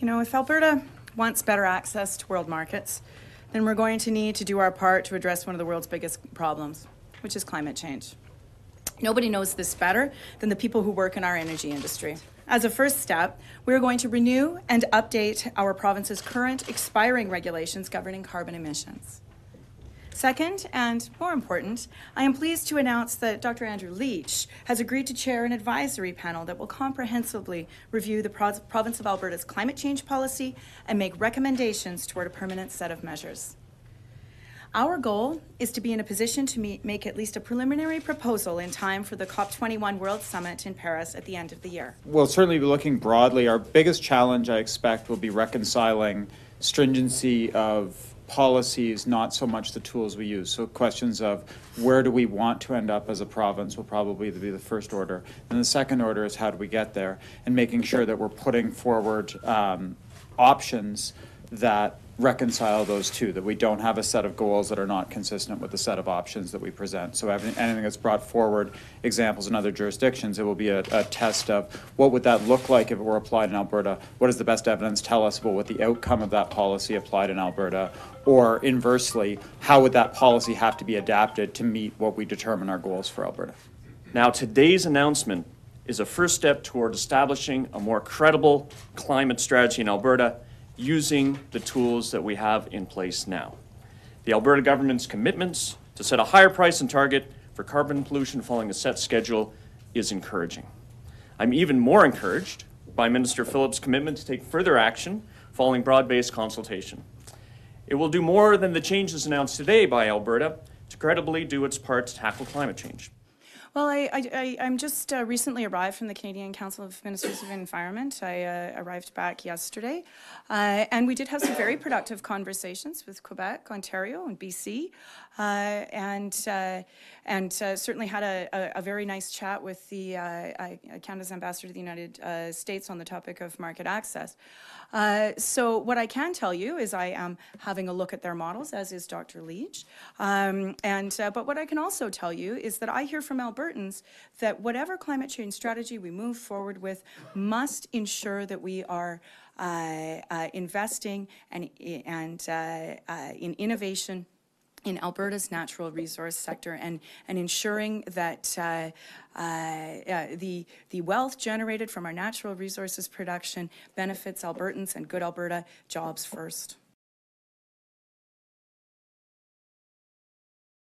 You know, if Alberta wants better access to world markets, then we're going to need to do our part to address one of the world's biggest problems, which is climate change. Nobody knows this better than the people who work in our energy industry. As a first step, we're going to renew and update our province's current expiring regulations governing carbon emissions. Second, and more important, I am pleased to announce that Dr. Andrew Leach has agreed to chair an advisory panel that will comprehensively review the province of Alberta's climate change policy and make recommendations toward a permanent set of measures. Our goal is to be in a position to make at least a preliminary proposal in time for the COP21 World Summit in Paris at the end of the year. We'll certainly be looking broadly. Our biggest challenge, I expect, will be reconciling stringency of policies, not so much the tools we use. So questions of where do we want to end up as a province will probably be the first order. And the second order is how do we get there, and making sure that we're putting forward options that reconcile those two, that we don't have a set of goals that are not consistent with the set of options that we present. So anything that's brought forward, examples in other jurisdictions, it will be a test of what would that look like if it were applied in Alberta? What does the best evidence tell us about what the outcome of that policy applied in Alberta? Or inversely, how would that policy have to be adapted to meet what we determine our goals for Alberta? Now, today's announcement is a first step toward establishing a more credible climate strategy in Alberta using the tools that we have in place now. The Alberta government's commitments to set a higher price and target for carbon pollution following a set schedule is encouraging. I'm even more encouraged by Minister Phillips' commitment to take further action following broad-based consultation. It will do more than the changes announced today by Alberta to credibly do its part to tackle climate change. Well, I'm just recently arrived from the Canadian Council of Ministers of Environment. I arrived back yesterday, and we did have some very productive conversations with Quebec, Ontario, and BC, and certainly had a very nice chat with the Canada's ambassador to the United States on the topic of market access. So what I can tell you is I am having a look at their models, as is Dr. Leach, but what I can also tell you is that I hear from Albertans that whatever climate change strategy we move forward with must ensure that we are investing in innovation in Alberta's natural resource sector and ensuring that the wealth generated from our natural resources production benefits Albertans and good Alberta jobs first.